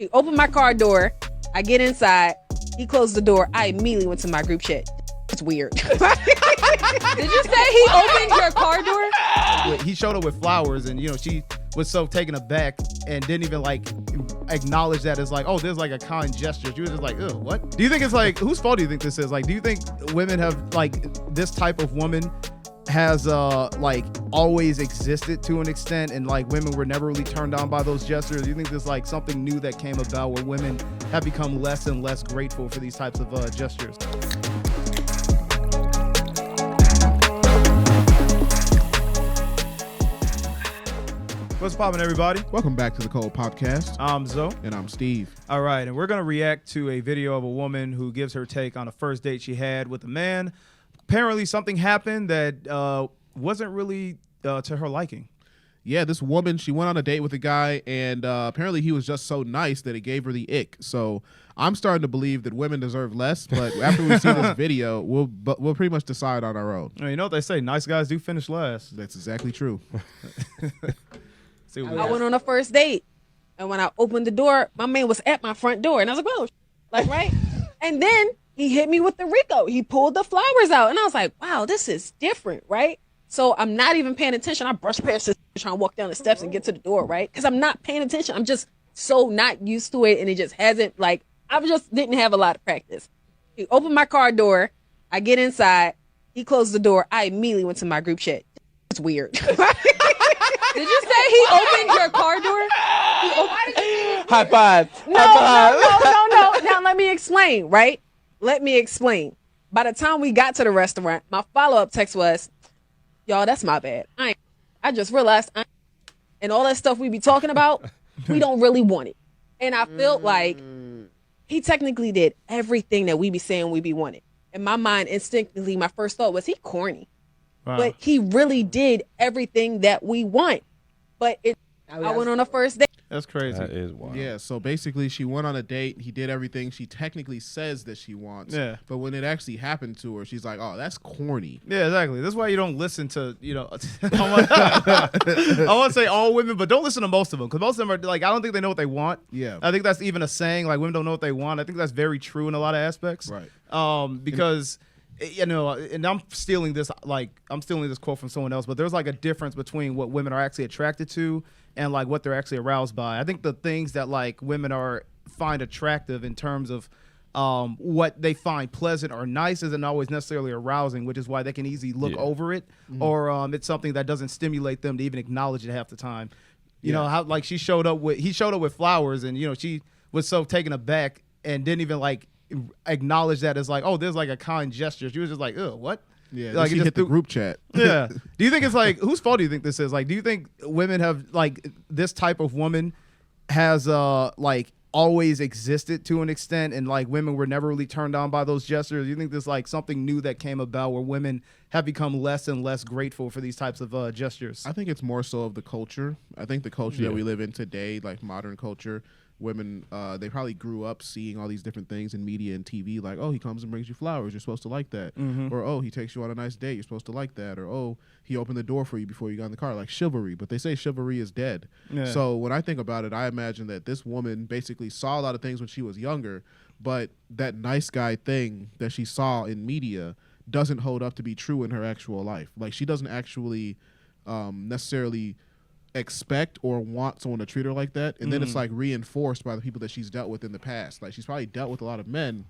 He opened my car door. I get inside. He closed the door. I immediately went to my group chat. It's weird. Did you say he opened your car door? He showed up with flowers, and she was so taken aback and didn't even like acknowledge that as like, oh, there's like a kind gesture. She was just like, oh, what? Do you think it's like, whose fault do you think this is? Like, do you think women have like this type of woman has like always existed to an extent, and like women were never really turned on by those gestures? Do you think there's like something new that came about where women have become less and less grateful for these types of gestures? What's poppin', everybody? Welcome back to the Cold Podcast. I'm Zoe. And I'm Steve. All right, and we're going to react to a video of a woman who gives her take on a first date she had with a man. Apparently something happened that wasn't really to her liking. Yeah, this woman, she went on a date with a guy, and apparently he was just so nice that it gave her the ick. So I'm starting to believe that women deserve less, but after we see this video, we'll pretty much decide on our own. You know what they say, nice guys do finish last. That's exactly true. I went on a first date, and when I opened the door, my man was at my front door, and I was like, "Oh, like right." And then he hit me with the Rico. He pulled the flowers out, and I was like, "Wow, this is different, right?" So I'm not even paying attention. I brush past this, trying to walk down the steps and get to the door, right? Because I'm not paying attention. I'm just so not used to it, and it just hasn't like I just didn't have a lot of practice. He opened my car door. I get inside. He closed the door. I immediately went to my group chat. It's weird. Did you say he opened your car door? High five. No. Now let me explain, right? Let me explain. By the time we got to the restaurant, my follow-up text was, y'all, that's my bad. I just realized and all that stuff we be talking about, we don't really want it. And I felt like he technically did everything that we be saying we be wanting. In my mind, instinctively, my first thought was he corny. Wow. But he really did everything that we want. But I went on a first date. That's crazy. That is wild. Yeah, so basically she went on a date. He did everything she technically says that she wants. Yeah. But when it actually happened to her, she's like, oh, that's corny. Yeah, exactly. That's why you don't listen to, I want to say all women, but don't listen to most of them. Because most of them are like, I don't think they know what they want. Yeah. I think that's even a saying, like women don't know what they want. I think that's very true in a lot of aspects. Right. Because... and I'm stealing this quote from someone else, but there's like a difference between what women are actually attracted to and like what they're actually aroused by. I think the things that like women find attractive in terms of what they find pleasant or nice isn't always necessarily arousing, which is why they can easily look over it, or it's something that doesn't stimulate them to even acknowledge it half the time. You know how like he showed up with flowers, and she was so taken aback and didn't even like acknowledge that as like, oh, there's like a kind gesture. She was just like, oh, what? Yeah, like she hit the group chat. Yeah. Do you think it's like, whose fault do you think this is? Like, do you think women have like this type of woman has like always existed to an extent, and like women were never really turned on by those gestures? Do you think there's like something new that came about where women have become less and less grateful for these types of gestures? I think it's more so of the culture. I think the culture that we live in today, like modern culture, women, they probably grew up seeing all these different things in media and TV, like, oh, he comes and brings you flowers, you're supposed to like that. Or, oh, he takes you on a nice date, you're supposed to like that. Or, oh, he opened the door for you before you got in the car, like chivalry. But they say chivalry is dead. Yeah. So when I think about it, I imagine that this woman basically saw a lot of things when she was younger, but that nice guy thing that she saw in media doesn't hold up to be true in her actual life. Like, she doesn't actually necessarily expect or want someone to treat her like that, and then it's like reinforced by the people that she's dealt with in the past. Like, she's probably dealt with a lot of men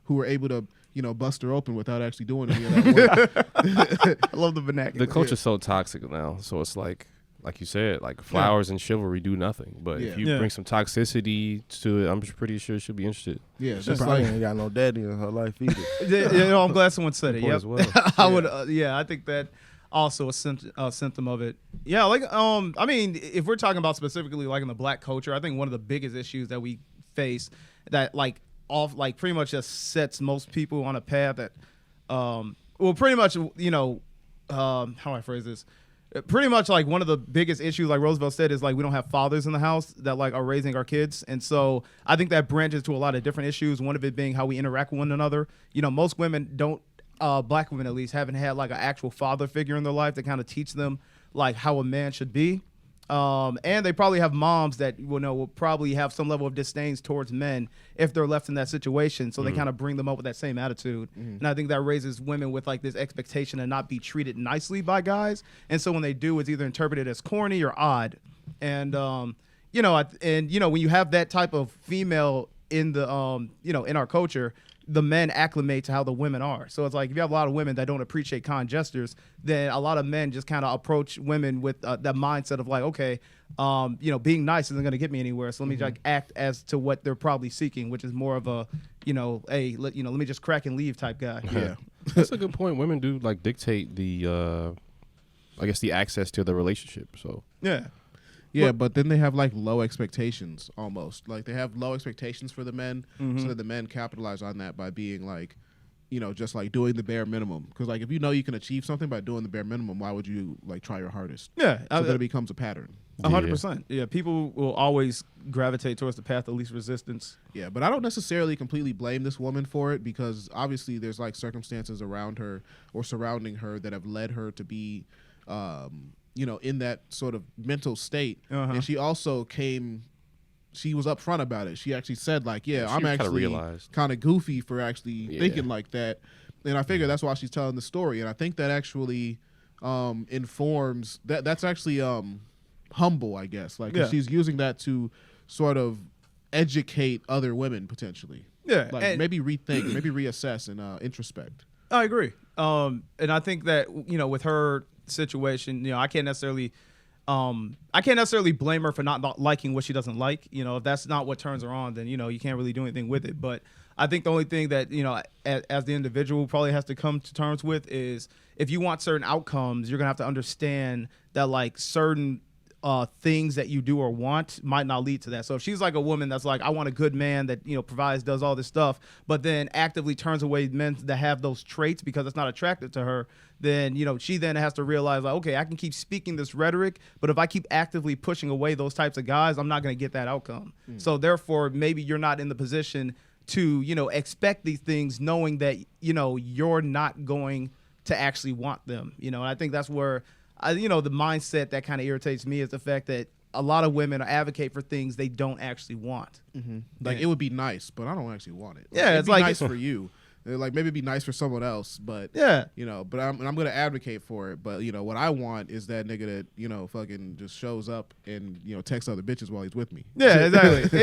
who were able to bust her open without actually doing any of that work. I love the vernacular. The culture's so toxic now, so it's like you said, like flowers and chivalry do nothing, but if you bring some toxicity to it, I'm pretty sure she'll be interested. Yeah, she probably ain't got no daddy in her life either. I'm glad someone said it. As well. I would I think that also a symptom of it. Yeah, like I mean, if we're talking about specifically like in the black culture, I think one of the biggest issues that we face that pretty much just sets most people on a path that pretty much how do I phrase this? Pretty much like one of the biggest issues, like Roosevelt said, is like we don't have fathers in the house that like are raising our kids. And so I think that branches to a lot of different issues, one of it being how we interact with one another. Most women don't, black women at least, haven't had like an actual father figure in their life to kind of teach them like how a man should be. And they probably have moms that will probably have some level of disdain towards men if they're left in that situation. So they kind of bring them up with that same attitude. And I think that raises women with like this expectation to not be treated nicely by guys. And so when they do, it's either interpreted as corny or odd. And when you have that type of female in the in our culture, the men acclimate to how the women are. So it's like if you have a lot of women that don't appreciate kind gestures, then a lot of men just kind of approach women with that mindset of like, okay, being nice isn't going to get me anywhere. So let me like act as to what they're probably seeking, which is more of a, let me just crack and leave type guy. Yeah. That's a good point. Women do like dictate the, I guess the access to the relationship. So yeah. Yeah, but then they have like low expectations almost. Like they have low expectations for the men, so that the men capitalize on that by being like, just like doing the bare minimum. Because like if you know you can achieve something by doing the bare minimum, why would you like try your hardest? Yeah. So that it becomes a pattern. 100%. Yeah, people will always gravitate towards the path of least resistance. Yeah, but I don't necessarily completely blame this woman for it because obviously there's like circumstances around her or surrounding her that have led her to be in that sort of mental state. And she also she was upfront about it. She actually said like, I'm actually kind of goofy for actually thinking like that. And I figure that's why she's telling the story. And I think that actually informs that's actually humble, I guess. Like she's using that to sort of educate other women potentially. Yeah. Like maybe rethink, maybe reassess and introspect. I agree. And I think that, with her situation, I can't necessarily blame her for not liking what she doesn't like. If that's not what turns her on, then, you can't really do anything with it. But I think the only thing that, as the individual probably has to come to terms with is if you want certain outcomes, you're going to have to understand that like certain things that you do or want might not lead to that. So if she's like a woman that's like, I want a good man that, provides, does all this stuff, but then actively turns away men that have those traits because it's not attractive to her, then, she then has to realize like, okay, I can keep speaking this rhetoric, but if I keep actively pushing away those types of guys, I'm not going to get that outcome. So therefore, maybe you're not in the position to, expect these things knowing that, you're not going to actually want them, and I think that's where the mindset that kind of irritates me is the fact that a lot of women advocate for things they don't actually want. Like it would be nice, but I don't actually want it. Yeah, it's like nice for you. Like maybe it'd be nice for someone else, but but I'm gonna advocate for it. But what I want is that nigga that fucking just shows up and texts other bitches while he's with me. Yeah, exactly.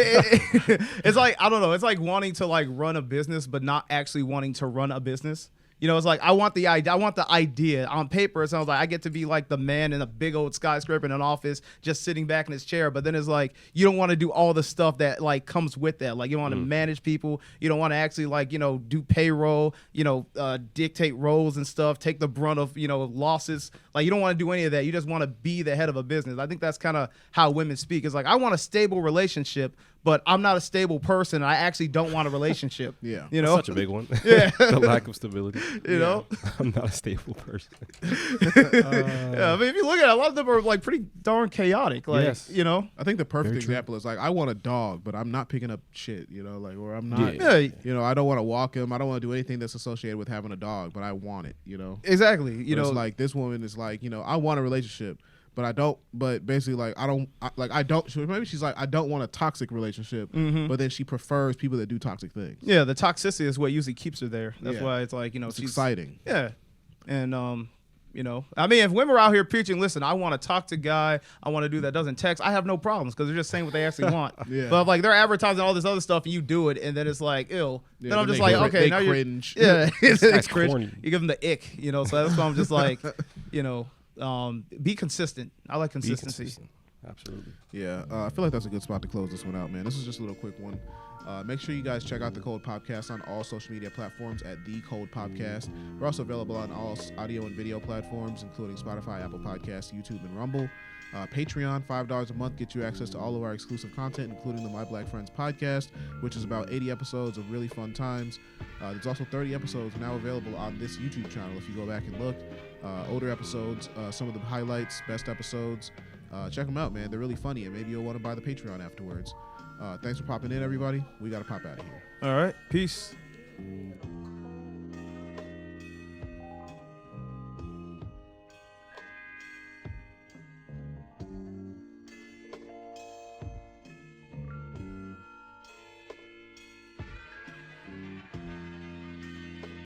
It's like I don't know. It's like wanting to like run a business, but not actually wanting to run a business. It's like I want the idea on paper. It sounds like I get to be like the man in a big old skyscraper in an office, just sitting back in his chair. But then it's like you don't want to do all the stuff that like comes with that. Like you don't want to manage people. You don't want to actually like do payroll. Dictate roles and stuff. Take the brunt of losses. Like you don't want to do any of that. You just want to be the head of a business. I think that's kind of how women speak. It's like I want a stable relationship, but I'm not a stable person. And I actually don't want a relationship. Yeah, That's such a big one. Yeah, the lack of stability. You know, I'm not a stable person. Yeah, I mean, if you look at it, a lot of them are like pretty darn chaotic. Like, Yes. I think the perfect Very true. example is like I want a dog, but I'm not picking up shit. Or I'm not. Yeah. I don't want to walk him. I don't want to do anything that's associated with having a dog, but I want it. Exactly. It's like this woman is like, I want a relationship, but I don't. But basically, like I don't. Maybe she's like, I don't want a toxic relationship, but then she prefers people that do toxic things. Yeah, the toxicity is what usually keeps her there. That's why it's like it's she's exciting. Yeah, and I mean, if women are out here preaching, listen, I want to talk to guy, I want to do that doesn't text, I have no problems because they're just saying what they actually want. Yeah. But like they're advertising all this other stuff and you do it, and then it's like, ew. Yeah, then I'm then just they like, okay, they now cringe. you're yeah, it's cringe. corny. You give them the ick, So that's why I'm just like, be consistent. I like Be consistency. consistent. Absolutely. Yeah, I feel like that's a good spot to close this one out, man. This is just a little quick one. Make sure you guys check out The Cold Podcast on all social media platforms at The Cold Podcast. We're also available on all audio and video platforms, including Spotify, Apple Podcasts, YouTube, and Rumble. Patreon, $5 a month, gets you access to all of our exclusive content, including the My Black Friends podcast, which is about 80 episodes of really fun times. There's also 30 episodes now available on this YouTube channel if you go back and look. Older episodes, some of the highlights, best episodes. Check them out, man. They're really funny, and maybe you'll want to buy the Patreon afterwards. Thanks for popping in, everybody. We got to pop out of here. All right, peace.